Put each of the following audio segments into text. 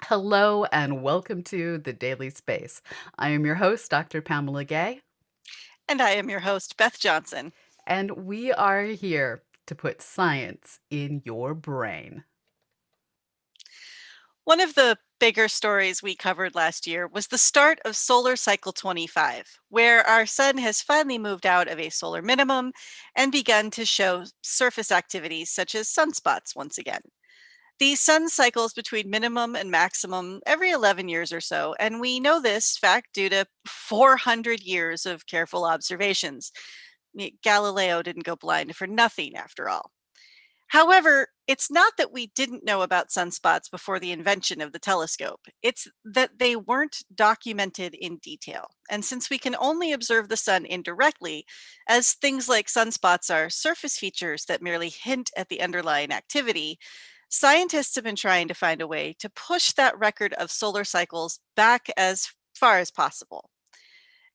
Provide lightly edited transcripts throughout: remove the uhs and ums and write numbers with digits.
Hello and welcome to the Daily Space. I am your host, Dr. Pamela Gay, And I am your host, Beth Johnson. and we are here to put science in your brain. One of the bigger stories we covered last year was the start of solar cycle 25, where our sun has finally moved out of a solar minimum and begun to show surface activities such as sunspots once again. These sun cycles between minimum and maximum every 11 years or so, and we know this fact due to 400 years of careful observations. Galileo didn't go blind for nothing, after all. However, it's not that we didn't know about sunspots before the invention of the telescope. It's that they weren't documented in detail. And since we can only observe the sun indirectly, as things like sunspots are surface features that merely hint at the underlying activity, scientists have been trying to find a way to push that record of solar cycles back as far as possible.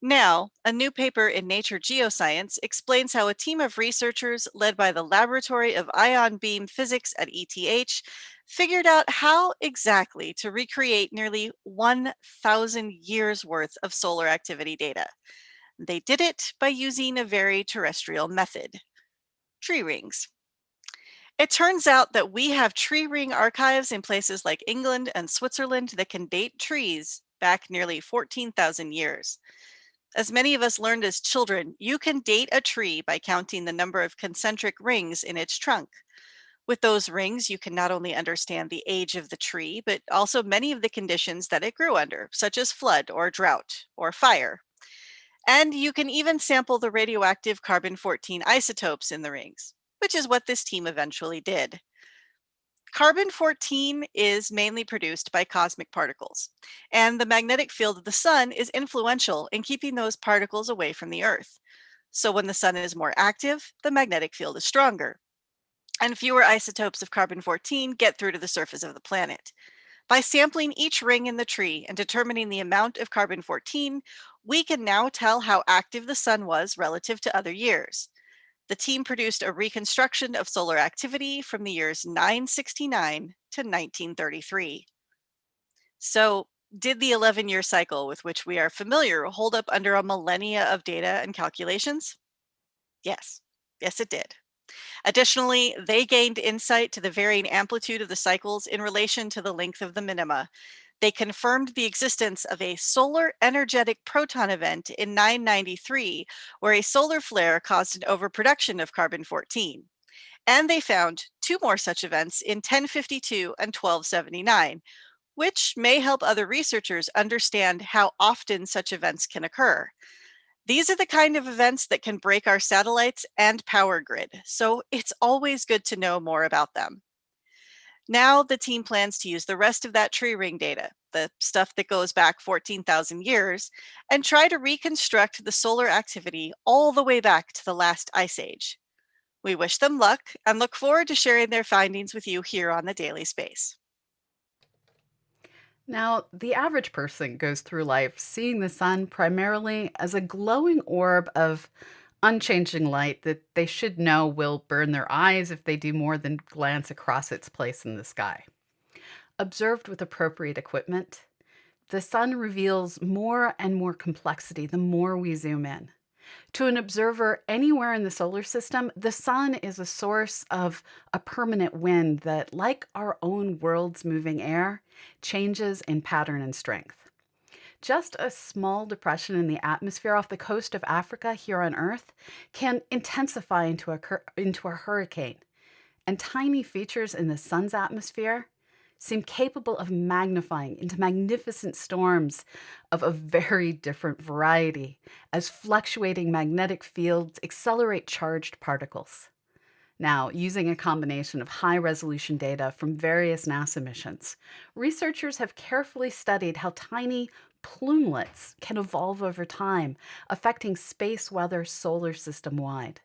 Now, a new paper in Nature Geoscience explains how a team of researchers led by the Laboratory of Ion Beam Physics at ETH figured out how exactly to recreate nearly 1,000 years worth of solar activity data. They did it by using a very terrestrial method: tree rings. It turns out that we have tree ring archives in places like England and Switzerland that can date trees back nearly 14,000 years. As many of us learned as children, you can date a tree by counting the number of concentric rings in its trunk. With those rings, you can not only understand the age of the tree, but also many of the conditions that it grew under, such as flood or drought or fire. And you can even sample the radioactive carbon 14 isotopes in the rings, which is what this team eventually did. Carbon 14 is mainly produced by cosmic particles, and the magnetic field of the sun is influential in keeping those particles away from the Earth. So when the sun is more active, the magnetic field is stronger, and fewer isotopes of carbon 14 get through to the surface of the planet. By sampling each ring in the tree and determining the amount of carbon 14, we can now tell how active the sun was relative to other years. The team produced a reconstruction of solar activity from the years 969 to 1933. So, did the 11-year cycle with which we are familiar hold up under a millennia of data and calculations? Yes. Yes, it did. Additionally, they gained insight to the varying amplitude of the cycles in relation to the length of the minima. They confirmed the existence of a solar energetic proton event in 993, where a solar flare caused an overproduction of carbon 14. And they found two more such events in 1052 and 1279, which may help other researchers understand how often such events can occur. These are the kind of events that can break our satellites and power grid, so it's always good to know more about them. Now the team plans to use the rest of that tree ring data, the stuff that goes back 14,000 years, and try to reconstruct the solar activity all the way back to the last ice age. We wish them luck and look forward to sharing their findings with you here on the Daily Space. Now, the average person goes through life seeing the sun primarily as a glowing orb of unchanging light that they should know will burn their eyes if they do more than glance across its place in the sky. Observed with appropriate equipment, the sun reveals more and more complexity the more we zoom in. To an observer anywhere in the solar system, the sun is a source of a permanent wind that, like our own world's moving air, changes in pattern and strength. Just a small depression in the atmosphere off the coast of Africa here on Earth can intensify into a hurricane, and tiny features in the sun's atmosphere seem capable of magnifying into magnificent storms of a very different variety as fluctuating magnetic fields accelerate charged particles. Now, using a combination of high resolution data from various NASA missions, researchers have carefully studied how tiny plumelets can evolve over time, affecting space weather solar system wide.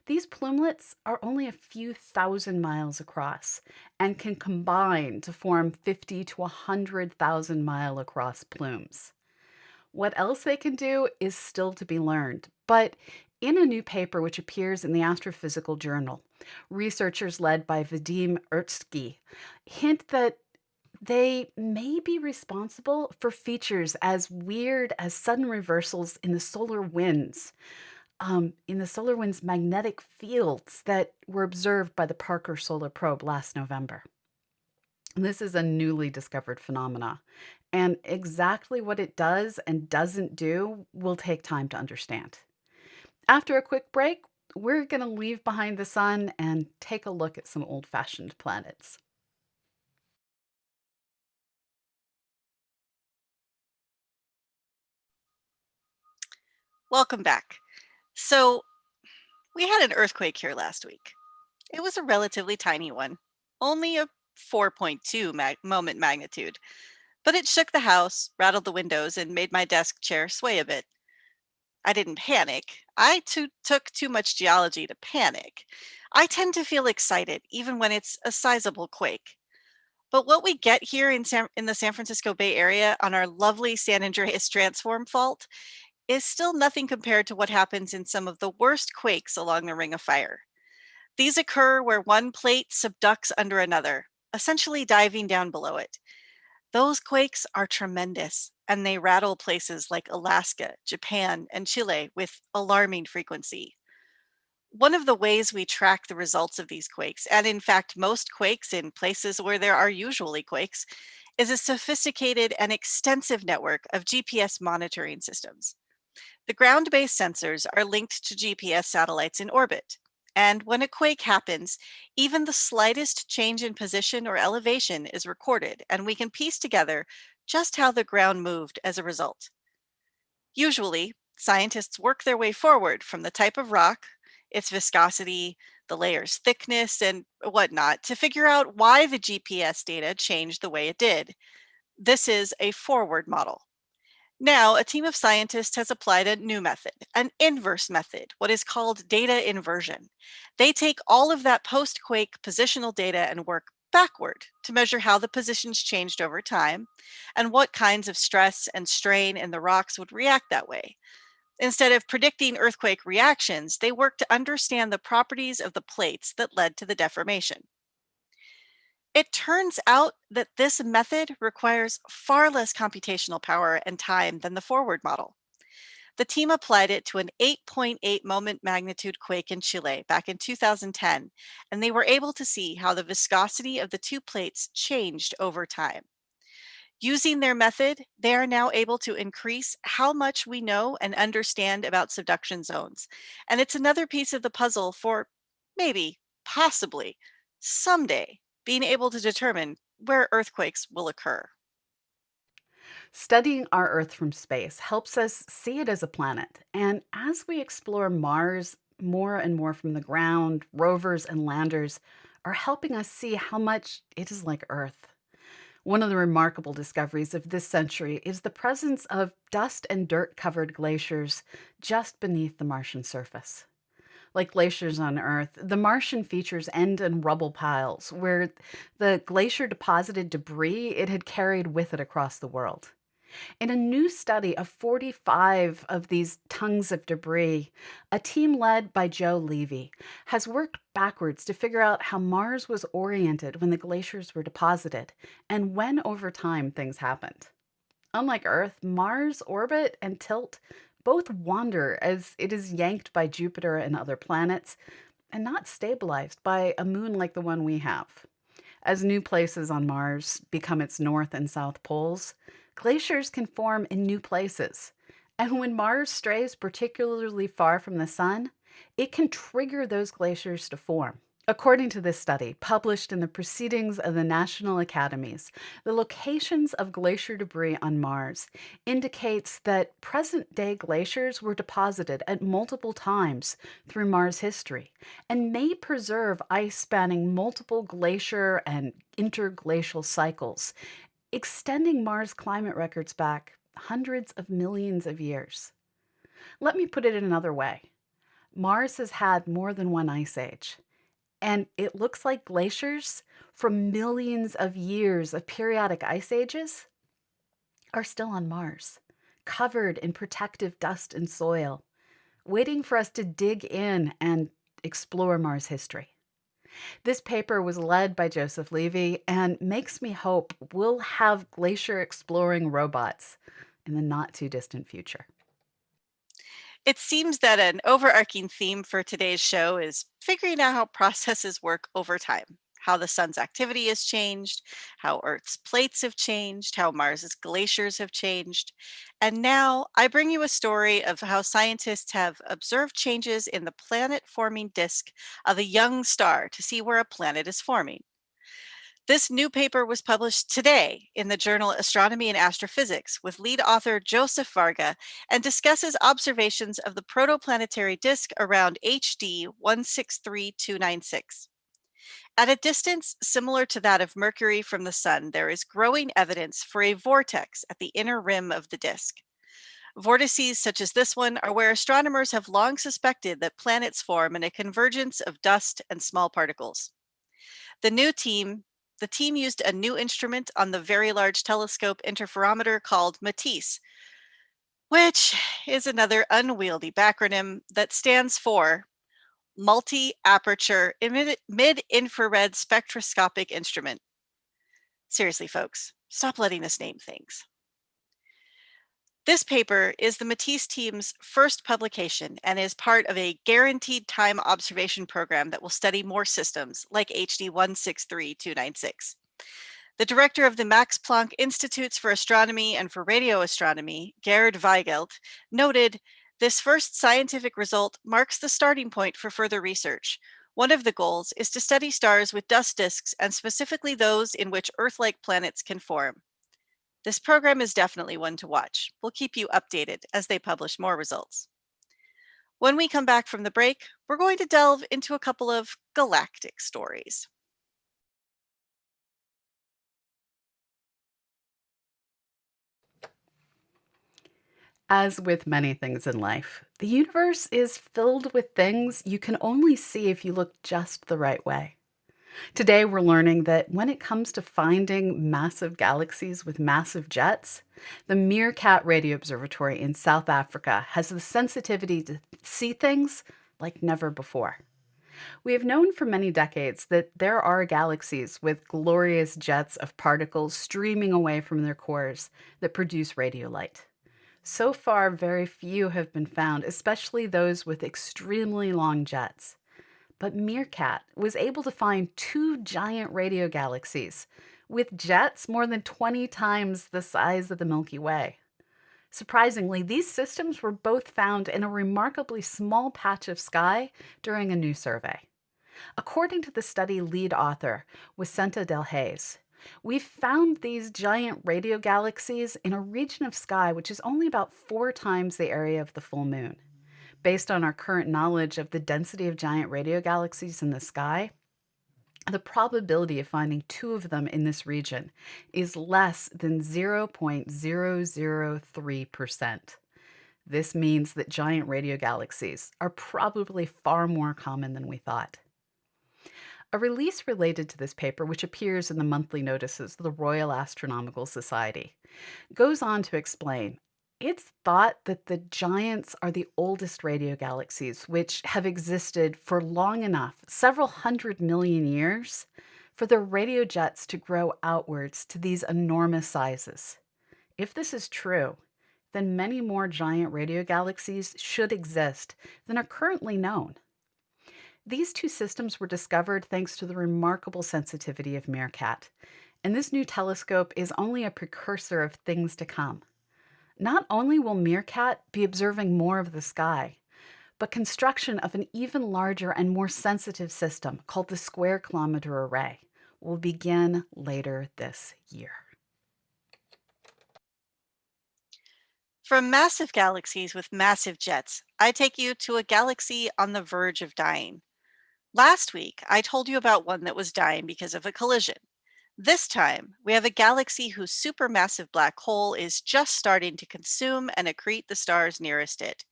These plumelets are only a few thousand miles across and can combine to form 50 to 100,000 mile across plumes. What else they can do is still to be learned, but in a new paper which appears in the Astrophysical Journal, researchers led by Vadim Ertsky hint that They may be responsible for features as weird as sudden reversals in the solar wind's magnetic fields that were observed by the Parker Solar Probe last November. This is a newly discovered phenomena, and exactly what it does and doesn't do will take time to understand. After a quick break, we're going to leave behind the sun and take a look at some old fashioned planets. Welcome back. So, we had an earthquake here last week. It was a relatively tiny one, only a 4.2 moment magnitude, but it shook the house, rattled the windows, and made my desk chair sway a bit. I didn't panic. Took too much geology to panic. I tend to feel excited even when it's a sizable quake. But what we get here in the San Francisco Bay Area on our lovely San Andreas Transform Fault is still nothing compared to what happens in some of the worst quakes along the Ring of Fire. These occur where one plate subducts under another, essentially diving down below it. Those quakes are tremendous, and they rattle places like Alaska, Japan, and Chile with alarming frequency. One of the ways we track the results of these quakes, and in fact, most quakes in places where there are usually quakes, is a sophisticated and extensive network of GPS monitoring systems. The ground based sensors are linked to GPS satellites in orbit. And when a quake happens, even the slightest change in position or elevation is recorded, and we can piece together just how the ground moved as a result. Usually, scientists work their way forward from the type of rock, its viscosity, the layer's thickness, and whatnot to figure out why the GPS data changed the way it did. This is a forward model. Now, a team of scientists has applied a new method, an inverse method, what is called data inversion. They take all of that post quake positional data and work backward to measure how the positions changed over time and what kinds of stress and strain in the rocks would react that way. Instead of predicting earthquake reactions, they work to understand the properties of the plates that led to the deformation. It turns out that this method requires far less computational power and time than the forward model. The team applied it to an 8.8 moment magnitude quake in Chile back in 2010, and they were able to see how the viscosity of the two plates changed over time. Using their method, they are now able to increase how much we know and understand about subduction zones. And it's another piece of the puzzle for maybe, possibly, someday being able to determine where earthquakes will occur. Studying our Earth from space helps us see it as a planet. And as we explore Mars more and more from the ground, rovers and landers are helping us see how much it is like Earth. One of the remarkable discoveries of this century is the presence of dust and dirt covered glaciers just beneath the Martian surface. Like glaciers on Earth, the Martian features end in rubble piles where the glacier deposited debris it had carried with it across the world. In a new study of 45 of these tongues of debris, a team led by Joe Levy has worked backwards to figure out how Mars was oriented when the glaciers were deposited and when over time things happened. Unlike Earth, Mars' orbit and tilt both wander as it is yanked by Jupiter and other planets and not stabilized by a moon like the one we have. As new places on Mars become its north and south poles, glaciers can form in new places. And when Mars strays particularly far from the sun, it can trigger those glaciers to form. According to this study, published in the Proceedings of the National Academies, the locations of glacier debris on Mars indicates that present-day glaciers were deposited at multiple times through Mars history and may preserve ice spanning multiple glacier and interglacial cycles, extending Mars climate records back hundreds of millions of years. Let me put it in another way. Mars has had more than one ice age. And it looks like glaciers from millions of years of periodic ice ages are still on Mars, covered in protective dust and soil, waiting for us to dig in and explore Mars history. This paper was led by Joseph Levy and makes me hope we'll have glacier exploring robots in the not too distant future. It seems that an overarching theme for today's show is figuring out how processes work over time, how the sun's activity has changed, how Earth's plates have changed, how Mars's glaciers have changed. And now I bring you a story of how scientists have observed changes in the planet forming disk of a young star to see where a planet is forming. This new paper was published today in the journal Astronomy and Astrophysics with lead author Joseph Varga and discusses observations of the protoplanetary disk around HD 163296. At a distance similar to that of Mercury from the Sun, there is growing evidence for a vortex at the inner rim of the disk. Vortices such as this one are where astronomers have long suspected that planets form in a convergence of dust and small particles. The new team the team used a new instrument on the Very Large Telescope Interferometer called MATISSE, which is another unwieldy backronym that stands for Multi-Aperture Mid-Infrared Spectroscopic Instrument. Seriously, folks, stop letting us name things. This paper is the Matisse team's first publication and is part of a guaranteed time observation program that will study more systems like HD 163296. The director of the Max Planck Institutes for Astronomy and for Radio Astronomy, Gerd Weigelt, noted, "This first scientific result marks the starting point for further research. One of the goals is to study stars with dust disks and specifically those in which Earth-like planets can form. This program is definitely one to watch. We'll keep you updated as they publish more results." When we come back from the break, we're going to delve into a couple of galactic stories. As with many things in life, the universe is filled with things you can only see if you look just the right way. Today, we're learning that when it comes to finding massive galaxies with massive jets, the Meerkat Radio Observatory in South Africa has the sensitivity to see things like never before. We have known for many decades that there are galaxies with glorious jets of particles streaming away from their cores that produce radio light. So far, very few have been found, especially those with extremely long jets. But Meerkat was able to find two giant radio galaxies with jets more than 20 times the size of the Milky Way. Surprisingly, these systems were both found in a remarkably small patch of sky during a new survey. According to the study lead author, Vicenta Del Hayes, we've found these giant radio galaxies in a region of sky which is only about 4 times the area of the full moon. Based on our current knowledge of the density of giant radio galaxies in the sky, the probability of finding two of them in this region is less than 0.003%. This means that giant radio galaxies are probably far more common than we thought. A release related to this paper, which appears in the monthly notices of the Royal Astronomical Society, goes on to explain it's thought that the giants are the oldest radio galaxies, which have existed for long enough, several 100 million years, for their radio jets to grow outwards to these enormous sizes. If this is true, then many more giant radio galaxies should exist than are currently known. These two systems were discovered thanks to the remarkable sensitivity of Meerkat, and this new telescope is only a precursor of things to come. Not only will Meerkat be observing more of the sky, but construction of an even larger and more sensitive system called the Square Kilometer Array will begin later this year. From massive galaxies with massive jets, I take you to a galaxy on the verge of dying. Last week, I told you about one that was dying because of a collision. This time, we have a galaxy whose supermassive black hole is just starting to consume and accrete the stars nearest it.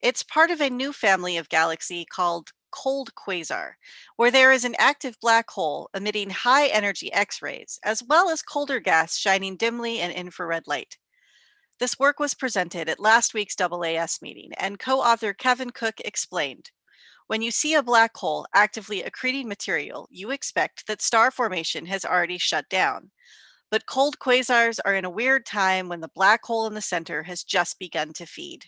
It's part of a new family of galaxy called cold quasar, where there is an active black hole emitting high energy X-rays, as well as colder gas shining dimly in infrared light. This work was presented at last week's AAS meeting, and co-author Kevin Cook explained, When you see a black hole actively accreting material, you expect that star formation has already shut down. But cold quasars are in a weird time when the black hole in the center has just begun to feed.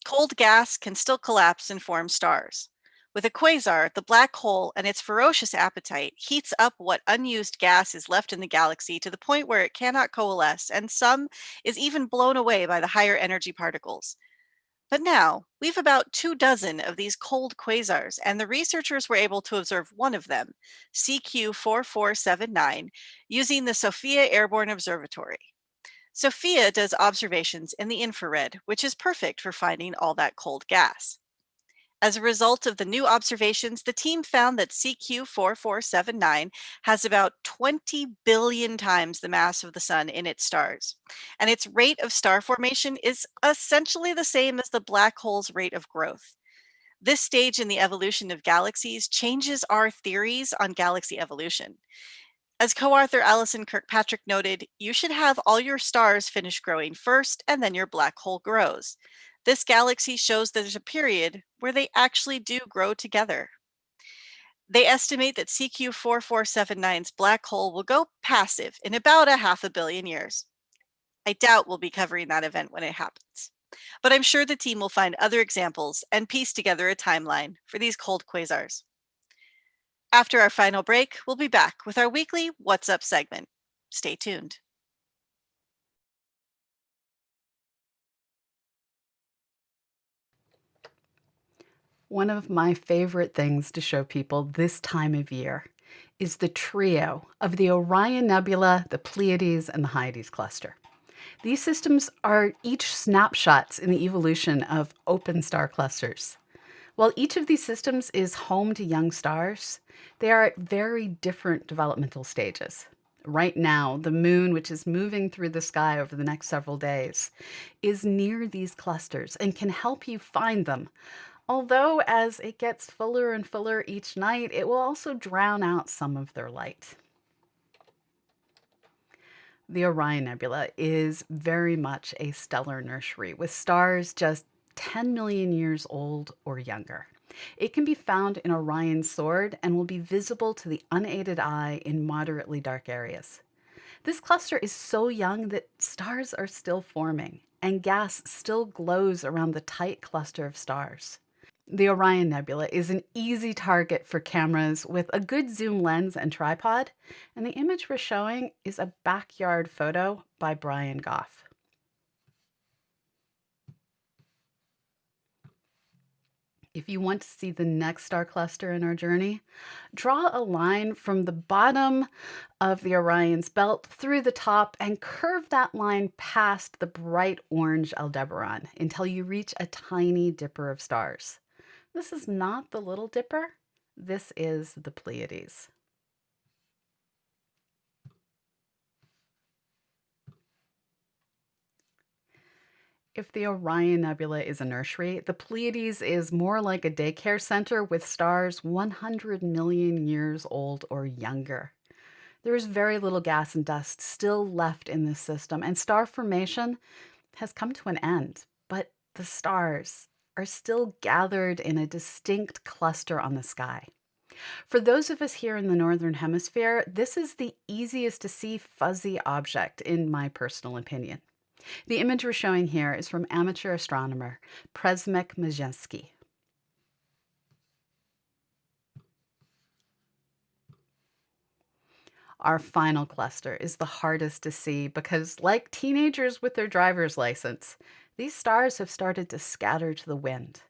Cold gas can still collapse and form stars. With a quasar, the black hole and its ferocious appetite heats up what unused gas is left in the galaxy to the point where it cannot coalesce, and some is even blown away by the higher energy particles. But now, we've about 2 dozen of these cold quasars, and the researchers were able to observe one of them, CQ4479, using the SOFIA Airborne Observatory. SOFIA does observations in the infrared, which is perfect for finding all that cold gas. As a result of the new observations, the team found that CQ4479 has about 20 billion times the mass of the sun in its stars, and its rate of star formation is essentially the same as the black hole's rate of growth. This stage in the evolution of galaxies changes our theories on galaxy evolution. As co-author Alison Kirkpatrick noted, you should have all your stars finish growing first and then your black hole grows. This galaxy shows that there's a period where they actually do grow together. They estimate that CQ4479's black hole will go passive in about a half a billion years. I doubt we'll be covering that event when it happens. But I'm sure the team will find other examples and piece together a timeline for these cold quasars. After our final break, we'll be back with our weekly What's Up segment. Stay tuned. One of my favorite things to show people this time of year is the trio of the Orion Nebula, the Pleiades, and the Hyades cluster. These systems are each snapshots in the evolution of open star clusters. While each of these systems is home to young stars, they are at very different developmental stages. Right now, the moon, which is moving through the sky over the next several days, is near these clusters and can help you find them. Although, as it gets fuller and fuller each night, it will also drown out some of their light. The Orion Nebula is very much a stellar nursery with stars just 10 million years old or younger. It can be found in Orion's sword and will be visible to the unaided eye in moderately dark areas. This cluster is so young that stars are still forming and gas still glows around the tight cluster of stars. The Orion Nebula is an easy target for cameras with a good zoom lens and tripod, and the image we're showing is a backyard photo by Brian Goff. If you want to see the next star cluster in our journey, draw a line from the bottom of the Orion's belt through the top and curve that line past the bright orange Aldebaran until you reach a tiny dipper of stars. This is not the Little Dipper. This is the Pleiades. If the Orion Nebula is a nursery, the Pleiades is more like a daycare center with stars 100 million years old or younger. There is very little gas and dust still left in this system, and star formation has come to an end, but the stars are still gathered in a distinct cluster on the sky. For those of us here in the Northern Hemisphere, this is the easiest to see fuzzy object, in my personal opinion. The image we're showing here is from amateur astronomer Przemysław Majeski. Our final cluster is the hardest to see because, like teenagers with their driver's license, these stars have started to scatter to the wind.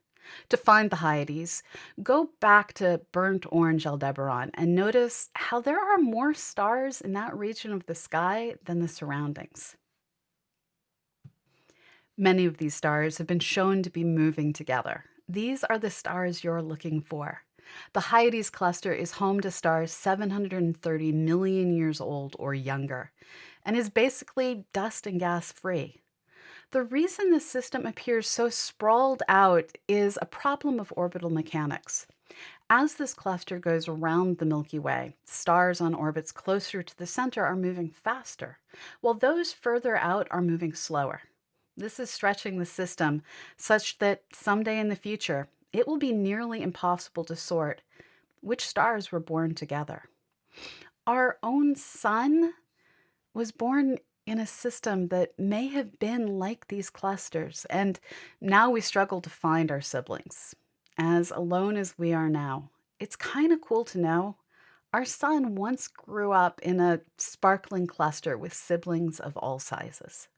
To find the Hyades, go back to burnt orange Aldebaran and notice how there are more stars in that region of the sky than the surroundings. Many of these stars have been shown to be moving together. These are the stars you're looking for. The Hyades cluster is home to stars 730 million years old or younger, and is basically dust and gas free. The reason this system appears so sprawled out is a problem of orbital mechanics. As this cluster goes around the Milky Way, stars on orbits closer to the center are moving faster, while those further out are moving slower. This is stretching the system such that someday in the future, it will be nearly impossible to sort which stars were born together. Our own sun was born in a system that may have been like these clusters, and now we struggle to find our siblings. As alone as we are now, it's kind of cool to know our sun once grew up in a sparkling cluster with siblings of all sizes.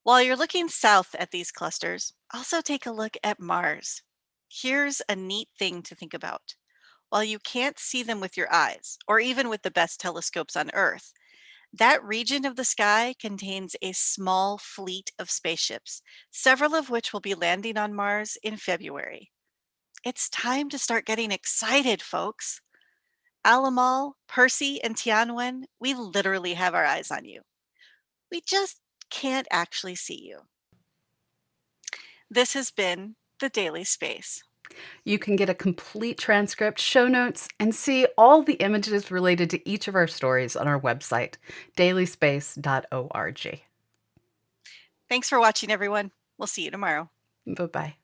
While you're looking south at these clusters, also take a look at Mars. Here's a neat thing to think about. While you can't see them with your eyes, or even with the best telescopes on Earth, that region of the sky contains a small fleet of spaceships, several of which will be landing on Mars in February. It's time to start getting excited, folks. Alamal, Percy, and Tianwen, we literally have our eyes on you. We just can't actually see you. This has been the Daily Space. You can get a complete transcript, show notes, and see all the images related to each of our stories on our website, dailyspace.org. Thanks for watching, everyone. We'll see you tomorrow. Bye bye.